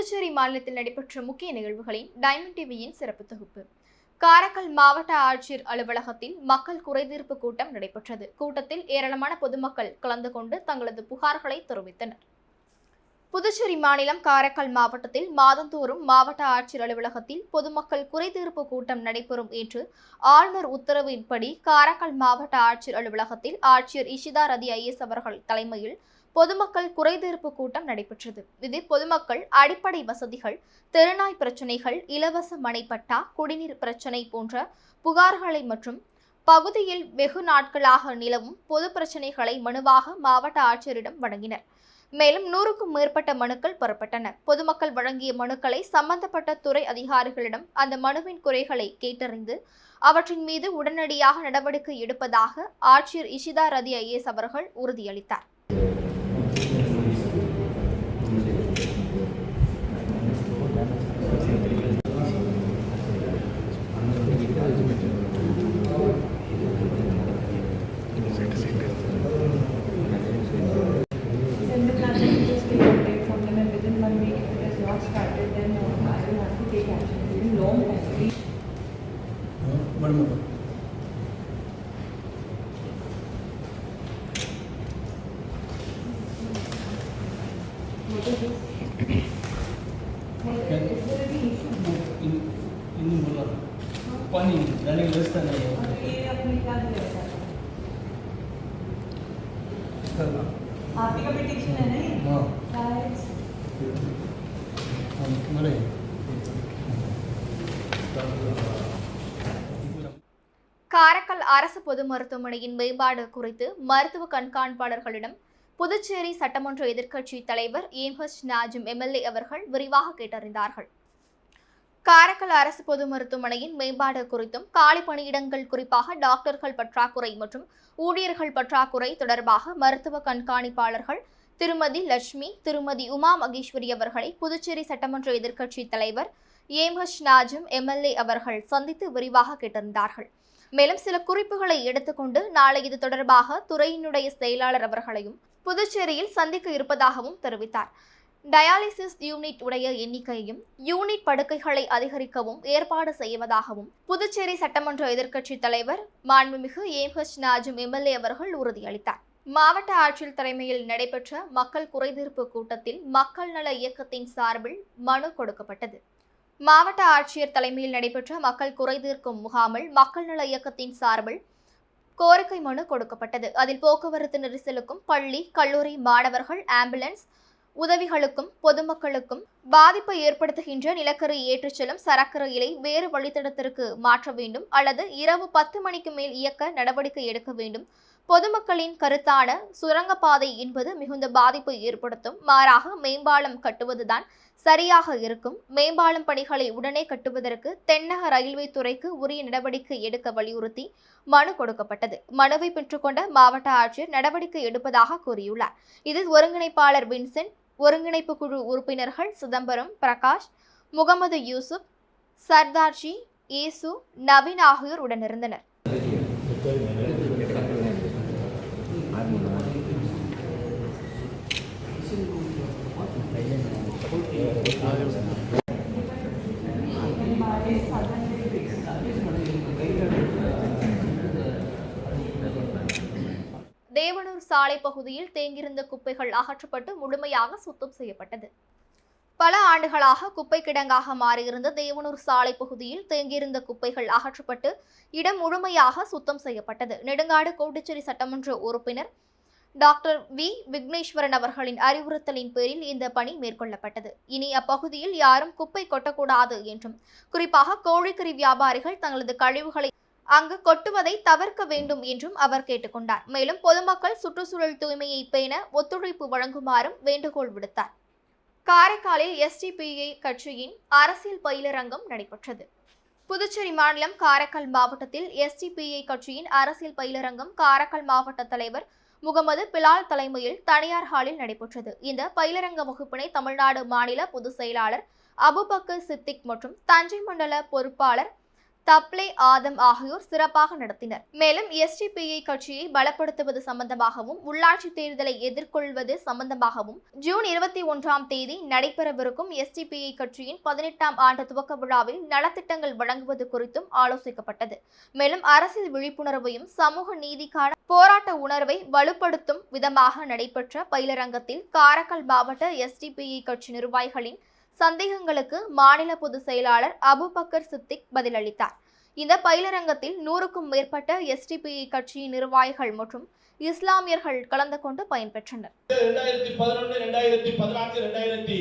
புதுச்சேரி மாநிலத்தில் நடைபெற்ற முக்கிய நிகழ்வுகளின் டைமண்ட் டிவியின் சிறப்பு தொகுப்பு. காரைக்கால் மாவட்ட ஆட்சியர் அலுவலகத்தில் மக்கள் குறைதீர்ப்பு கூட்டம் நடைபெற்றது. கூட்டத்தில் ஏராளமான பொதுமக்கள் கலந்து கொண்டு தங்களது புகார்களை தெரிவித்தனர். புதுச்சேரி மாநிலம் காரைக்கால் மாவட்டத்தில் மாதந்தோறும் மாவட்ட ஆட்சியர் அலுவலகத்தில் பொதுமக்கள் குறைதீர்ப்பு கூட்டம் நடைபெறும் என்று ஆளுநர் உத்தரவின்படி காரைக்கால் மாவட்ட ஆட்சியர் அலுவலகத்தில் ஆட்சியர் இஷிதா ரதி ஐஏஎஸ் அவர்கள் தலைமையில் பொதுமக்கள் குறைதீர்ப்பு கூட்டம் நடைபெற்றது. இதில் பொதுமக்கள் அடிப்படை வசதிகள், தெருநாய் பிரச்சினைகள், இலவச மனைப்பட்டா, குடிநீர் பிரச்சினை போன்ற புகார்களை மற்றும் பகுதியில் வெகு நாட்களாக நிலவும் பொது பிரச்சினைகளை மனுவாக மாவட்ட ஆட்சியரிடம் வழங்கினர். மேலும் 100க்கும் மேற்பட்ட மனுக்கள் பெறப்பட்டன. பொதுமக்கள் வழங்கிய மனுக்களை சம்பந்தப்பட்ட துறை அதிகாரிகளிடம் அந்த மனுவின் குறைகளை கேட்டறிந்து அவற்றின் மீது உடனடியாக நடவடிக்கை எடுப்பதாக ஆட்சியர் இஷிதா ரதி ஐஏஎஸ் அவர்கள் உறுதியளித்தார். पानी डालने की व्यवस्था नहीं है। आपकी का पिटीशन है नहीं? हाँ। मरे। காரைக்கால் அரசு பொது மருத்துவமனையின் மேம்பாடு குறித்து மருத்துவ கண்காணிப்பாளர்களிடம் புதுச்சேரி சட்டமன்ற எதிர்க்கட்சி தலைவர் எம்ஹெச் நாஜிம் எம்எல்ஏ அவர்கள் விரிவாக கேட்டறிந்தார்கள். காரைக்கால் அரசு பொது மருத்துவமனையின் மேம்பாடு குறித்தும் காலி பணியிடங்கள், குறிப்பாக டாக்டர்கள் பற்றாக்குறை மற்றும் ஊழியர்கள் பற்றாக்குறை தொடர்பாக மருத்துவ கண்காணிப்பாளர்கள் திருமதி லட்சுமி, திருமதி உமா மகேஸ்வரி அவர்களை புதுச்சேரி சட்டமன்ற எதிர்க்கட்சி தலைவர் எம்ஹெச் நாஜிம் எம்எல்ஏ அவர்கள் சந்தித்து விரிவாக கேட்டறிந்தார்கள். மேலும் சில குறிப்புகளை எடுத்துக்கொண்டு நாளை இது தொடர்பாக துறையினுடைய செயலாளர் அவர்களையும் புதுச்சேரியில் சந்திக்க இருப்பதாகவும் தெரிவித்தார். டயாலிசிஸ் யூனிட் உடைய எண்ணிக்கையும் யூனிட் படுக்கைகளை அதிகரிக்கவும் ஏற்பாடு செய்வதாகவும் புதுச்சேரி சட்டமன்ற எதிர்க்கட்சி தலைவர் மாண்புமிகு எம்ஹெச் நாஜிம் எம்எல்ஏ அவர்கள் உறுதியளித்தார். மாவட்ட ஆட்சியர் தலைமையில் நடைபெற்ற மக்கள் குறைதீர்ப்பு கூட்டத்தில் மக்கள் நல இயக்கத்தின் சார்பில் மனு கொடுக்கப்பட்டது. மாவட்ட ஆட்சியர் தலைமையில் நடைபெற்ற மக்கள் குறைதீர்க்கும் முகாமில் மக்கள் நல இயக்கத்தின் சார்பில் கோரிக்கை மனு கொடுக்கப்பட்டது. அதில் போக்குவரத்து நெரிசலுக்கும், பள்ளி, கல்லூரி மாணவர்கள், ஆம்புலன்ஸ் உதவிகளுக்கும், பொதுமக்களுக்கும் பாதிப்பை ஏற்படுத்துகின்ற நிலக்கரி ஏற்றிச் செல்லும் சரக்கு ரயிலை வேறு வழித்தடத்திற்கு மாற்ற வேண்டும் அல்லது இரவு 10 மணிக்கு மேல் இயக்க நடவடிக்கை எடுக்க வேண்டும். பொதுமக்களின் கருத்தான சுரங்கப்பாதை என்பது மிகுந்த பாதிப்பை ஏற்படுத்தும். மாறாக மேம்பாலம் கட்டுவதுதான் சரியாக இருக்கும். மேம்பாலம் பணிகளை உடனே கட்டுவதற்கு தென்னக ரயில்வே துறைக்கு உரிய நடவடிக்கை எடுக்க வலியுறுத்தி மனு கொடுக்கப்பட்டது. மனுவை பெற்றுக்கொண்ட மாவட்ட ஆட்சியர் நடவடிக்கை எடுப்பதாக கூறியுள்ளார். இதில் ஒருங்கிணைப்பாளர் வின்சென்ட், ஒருங்கிணைப்பு குழு உறுப்பினர்கள் சிதம்பரம், பிரகாஷ், முகமது யூசுப், சர்தார்ஜி, ஏசு, நவீன் ஆகியோர் உடனிருந்தனர். தேவனூர் சாலை பகுதியில் தேங்கியிருந்த குப்பைகள் அகற்றப்பட்டு முழுமையாக சுத்தம் செய்யப்பட்டது. பல ஆண்டுகளாக குப்பை கிடங்காக மாறியிருந்த தேவனூர் சாலை பகுதியில் தேங்கியிருந்த குப்பைகள் அகற்றப்பட்டு இடம் முழுமையாக சுத்தம் செய்யப்பட்டது. நெடுங்காடு கோட்டுச்சேரி சட்டமன்ற உறுப்பினர் டாக்டர் வி விக்னேஸ்வரன் அவர்களின் அறிவுறுத்தலின் பேரில் இந்த பணி மேற்கொள்ளப்பட்டது. இனி அப்பகுதியில் யாரும் குப்பை கொட்டக்கூடாது என்றும், குறிப்பாக கோழிக்கறி வியாபாரிகள் தங்களது கழிவுகளை அங்கு கொட்டுவதை தவிர்க்க வேண்டும் என்றும் அவர் கேட்டுக்கொண்டார். மேலும் பொதுமக்கள் சுற்றுச்சூழல் தூய்மையை பேண ஒத்துழைப்பு வழங்குமாறும் வேண்டுகோள் விடுத்தார். காரைக்காலில் எஸ்டிபிஐ கட்சியின் அரசியல் பயிலரங்கம் நடைபெற்றது. புதுச்சேரி மாநிலம் காரைக்கால் மாவட்டத்தில் எஸ்டிபிஐ கட்சியின் அரசியல் பயிலரங்கம் காரைக்கால் மாவட்ட தலைவர் முகமது பிலால் தலைமையில் தனியார் ஹாலில் நடைபெற்றது. இந்த பயிலரங்க வகுப்பினை தமிழ்நாடு மாநில பொதுச் செயலாளர் அபுபக்கர் சித்திக் மற்றும் தஞ்சை மண்டல பொறுப்பாளர் தப்லே ஆதம் ஆகியோர் சிறப்பாக நடத்தினர். மேலும் எஸ்டிபிஐ கட்சியை பலப்படுத்துவது சம்பந்தமாகவும் உள்ளாட்சி தேர்தலை எதிர்கொள்வது சம்பந்தமாகவும் ஜூன் 21ஆம் தேதி நடைபெறவிருக்கும் எஸ்டிபிஐ கட்சியின் 18ஆம் ஆண்டு துவக்க விழாவில் நலத்திட்டங்கள் வழங்குவது குறித்தும் ஆலோசிக்கப்பட்டது. மேலும் அரசியல் விழிப்புணர்வையும் சமூக நீதிக்கான போராட்ட உணர்வை வலுப்படுத்தும் விதமாக நடைபெற்ற பயிலரங்கத்தில் காரைக்கால் மாவட்ட எஸ்டிபிஐ கட்சி நிர்வாகிகளின் சந்தேகங்களுக்கு மாநில பொதுச் செயலாளர் அபுபக்கர் சித்திக் பதிலளித்தார். இந்த பயிலரங்கத்தில் 100க்கும் மேற்பட்ட எஸ்டிபிஐ கட்சியின் நிர்வாகிகள் மற்றும் இஸ்லாமியர்கள் கலந்து கொண்டு பயன்பெற்றனர். 2011, 2014,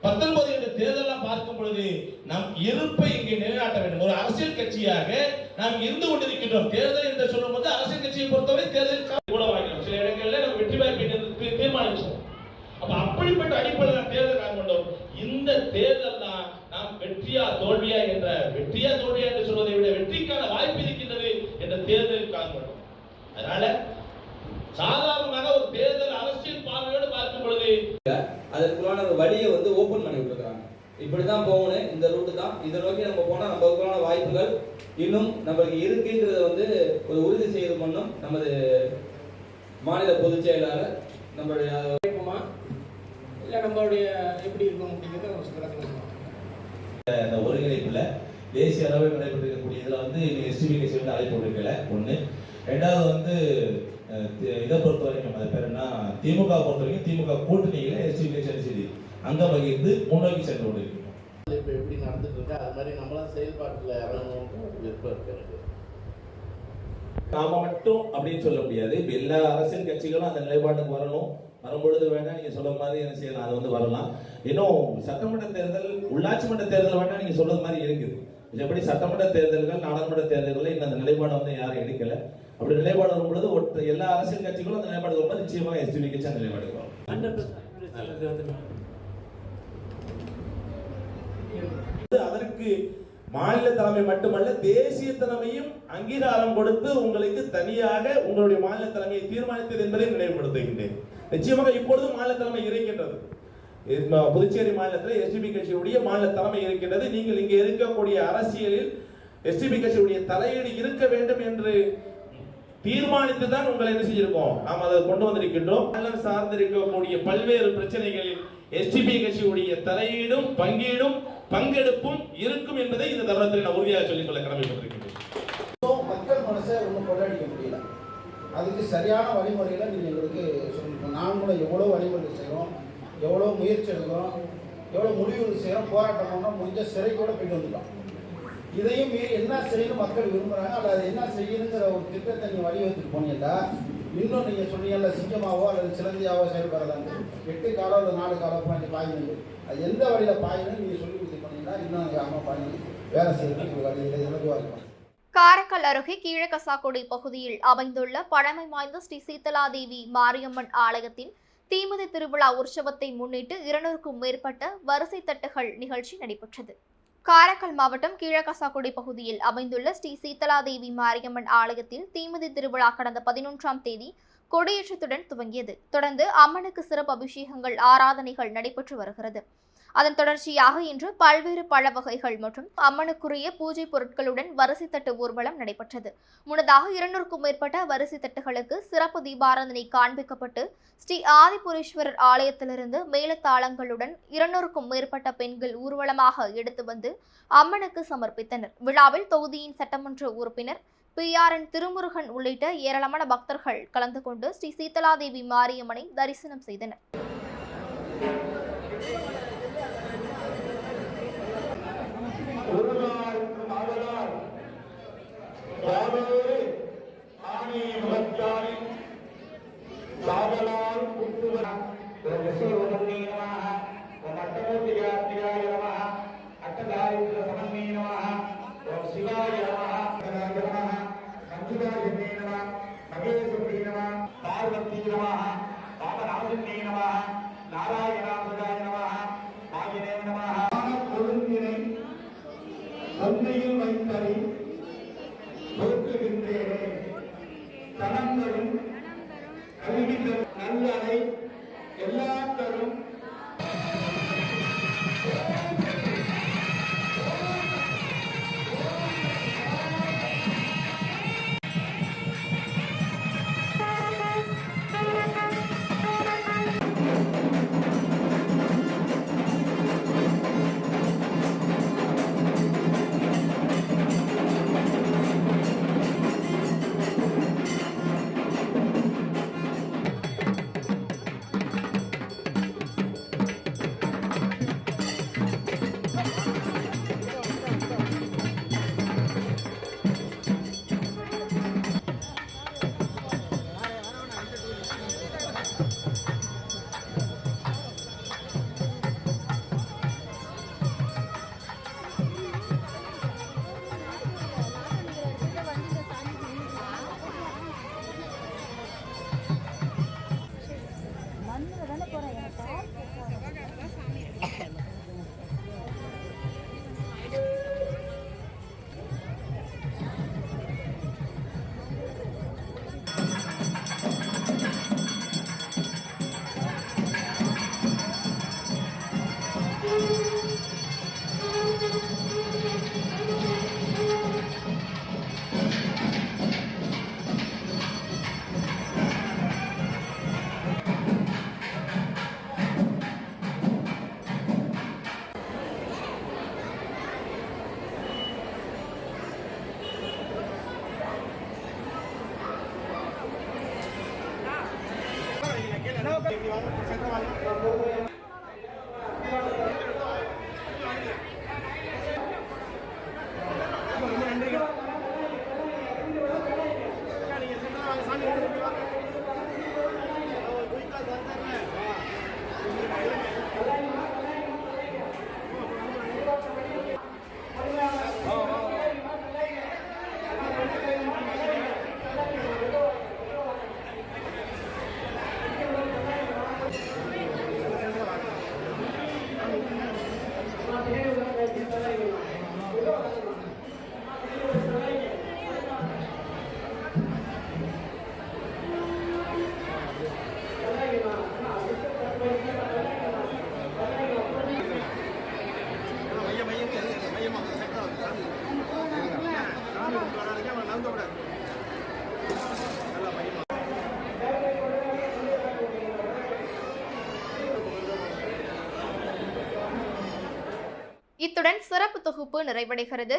2019 என்ற தேர்தலாம் பார்க்கும் பொழுது நம் இருப்பை இங்கே நிலைநாட்ட வேண்டும். ஒரு அரசியல் கட்சியாக நாம் இருந்து கொண்டிருக்கின்றோம். தேர்தல் என்று சொல்லும் போது அரசியல் கட்சியை பொறுத்தவரை தேர்தல் கூட வாங்கினோம். சில இடங்களில் நம்ம வெற்றி வாய்ப்பை தீர்மானிச்சோம். அப்படிப்பட்ட அடிப்படையில் தேர்தல் காண்போம். இந்த தேர்தல் தான் நாம் வெற்றியா தோல்வியா என்று சொல்வதை விட வெற்றிக்கான வாய்ப்பு இருக்கின்றது என்ற தேர்தலில் காண்போம். அதனால சாதாரணமாக ஒரு தேர்தல் அரசியல் பார்வையோடு பார்க்கும் பொழுது அதற்குள்ளான ஒரு வழியை ஓபன் பண்ணி விட்டுருக்காங்க. இப்படிதான் போகணும், இந்த ரூட்டு தான், இதை நோக்கி நம்ம போனா நமக்குள்ளான வாய்ப்புகள் இன்னும் நம்மளுக்கு இருக்குன்றத ஒரு உறுதி செய்து பண்ணும் நமது மாநில பொதுச் செயலாளர் நம்மளுடைய நம்மளுடைய எப்படி இருக்கும் அப்படிங்கிறத அந்த ஒருங்கிணைப்புல தேசிய அளவில் நடைபெற்றிருக்கக்கூடிய இதுல எஸ்டிபி கட்சி அழைப்பு விடுக்கல ஒண்ணு. ரெண்டாவது இதை பொறுத்த வரைக்கும் அது பேர் என்ன, திமுக பொறுத்த வரைக்கும் திமுக கூட்டணியில எஸ்டிபி கட்சி அங்கம் வகித்து முன்னோக்கி சென்று கொண்டிருக்கிறோம். இப்ப எப்படி நடந்துட்டு இருக்கு அது மாதிரி நம்மளாம் செயல்பாட்டுல இறங்கணும்னு விருப்பம் இருக்கு எனக்கு. நாம மட்டும் அப்படின்னு சொல்ல முடியாது. இப்ப எல்லா அரசியல் கட்சிகளும் அந்த நிலைப்பாட்டுக்கு வரணும். வரும்பொழுது வேணா நீங்க சொல்ற மாதிரி என்ன செய்யலாம், அது வரலாம். இன்னும் சட்டமன்ற தேர்தல், உள்ளாட்சி மன்ற தேர்தல் வேணா நீங்க சொல்றது மாதிரி இருக்குது. எப்படி சட்டமன்ற தேர்தல்கள், நாடாளுமன்ற தேர்தல்கள் இன்னும் அந்த நிலைப்பாடு யாரும் எடுக்கல. அப்படி நிலைப்பாடு வரும்பொழுது எல்லா அரசியல் கட்சிகளும் அந்த நிலைப்பாடு வரும்போது நிச்சயமாக எஸ்டிபி கட்சி அந்த நிலைப்பாடு வரும். அதற்கு மாநில தலைமை மட்டுமல்ல தேசிய தலைமையும் அங்கீகாரம் கொடுத்து உங்களுக்கு தனியாக உங்களுடைய மாநில தலைமையை தீர்மானித்தது என்பதை நினைவுபடுத்துகின்றேன். நிச்சயமாக இப்பொழுது மாநில தலைமை இருக்கின்றது. புதுச்சேரி மாநிலத்தில் எஸ்டிபி கட்சியுடைய மாநில தலைமை இருக்கின்றது. நீங்கள் இங்கே இருக்கக்கூடிய அரசியலில் எஸ்டிபி கட்சியுடைய தலையீடு இருக்க வேண்டும் என்று தீர்மானித்து தான் உங்களை என்ன செஞ்சிருக்கோம், நாம் அதை கொண்டு வந்திருக்கின்றோம். மாநிலம் சார்ந்திருக்கக்கூடிய பல்வேறு பிரச்சனைகளில் எஸ்டிபி கட்சியுடைய தலையீடும் பங்கீடும் பங்கெடுப்பும் இருக்கும் என்பதை இந்த தருணத்தில் நான் உறுதியாக சொல்லிக்கொள்ள கடமைப்பட்டிருக்கின்றேன். மக்கள் மனசை ஒன்றும் கொண்டாடிக்க முடியல. அதுக்கு சரியான வழிமுறைகளை நீங்கள் எங்களுக்கு சொல்லிக்கணும். நாங்களும் எவ்வளோ வழிமுறை செய்கிறோம், எவ்வளோ முயற்சி எடுக்கிறோம், எவ்வளோ முடிவுகள் செய்கிறோம், போராட்டம் பண்ணோம், முடிஞ்ச சிறை கூட போயிட்டு வந்துட்டோம். இதையும் மீறி என்ன செய்யணும் மக்கள் விரும்புகிறாங்க, அல்லது அது என்ன செய்யணுங்கிற ஒரு திட்டத்தை நீங்கள் வழிவகுத்துட்டு போனீங்கன்னா இன்னும் நீங்கள் சொன்னீங்கல்ல சிங்கமாவோ அல்லது சிலந்தியாவோ செயல்படலாங்க 8 காலம் அல்லது 4 காலம் பாய்ஞ்சு பாய்ந்து அது எந்த வழியில் பாயணும்னு நீங்கள் சொல்லி கொடுத்து போனீங்கன்னா இன்னும் கிராமம் பாய்ஞ்சு வேலை செய்யறதுக்கு வழி இலகுவாக இருக்கும். காரைக்கால் அருகே கீழக்கசாக்குடி பகுதியில் அமைந்துள்ள பழமை வாய்ந்த ஸ்ரீ சீதலாதேவி மாரியம்மன் ஆலயத்தின் தீமிதி திருவிழா உற்சவத்தை முன்னிட்டு 200க்கும் மேற்பட்ட வரிசை தட்டுகள் நிகழ்ச்சி நடைபெற்றது. காரைக்கால் மாவட்டம் கீழக்கசாக்குடி பகுதியில் அமைந்துள்ள ஸ்ரீ சீதலாதேவி மாரியம்மன் ஆலயத்தில் தீமிதி திருவிழா கடந்த 11ஆம் தேதி கொடியேற்றத்துடன் துவங்கியது. தொடர்ந்து அம்மனுக்கு சிறப்பு அபிஷேகங்கள், ஆராதனைகள் நடைபெற்று வருகிறது. அதன் தொடர்ச்சியாக இன்று பல்வேறு பழ வகைகள் மற்றும் அம்மனுக்குரிய பூஜை பொருட்களுடன் வரிசை தட்டு ஊர்வலம் நடைபெற்றது. முன்னதாக 200க்கும் மேற்பட்ட வரிசை தட்டுகளுக்கு சிறப்பு தீபாராதனை காண்பிக்கப்பட்டு ஸ்ரீ ஆதிபுரீஸ்வரர் ஆலயத்திலிருந்து மேளதாளங்களுடன் 200க்கும் மேற்பட்ட பெண்கள் ஊர்வலமாக எடுத்து வந்து அம்மனுக்கு சமர்ப்பித்தனர். விழாவில் தொகுதியின் சட்டமன்ற உறுப்பினர் PRN திருமுருகன் உள்ளிட்ட ஏராளமான பக்தர்கள் கலந்து கொண்டு ஸ்ரீ சீதலாதேவி மாரியம்மனை தரிசனம் செய்தனர். தந்தையில் வைத்தறி நோக்குகின்றேனே தனங்களும் கல்வி நல்லதை எல்லாத்தரும் இத்துடன் சிறப்பு தொகுப்பு நிறைவடைகிறது.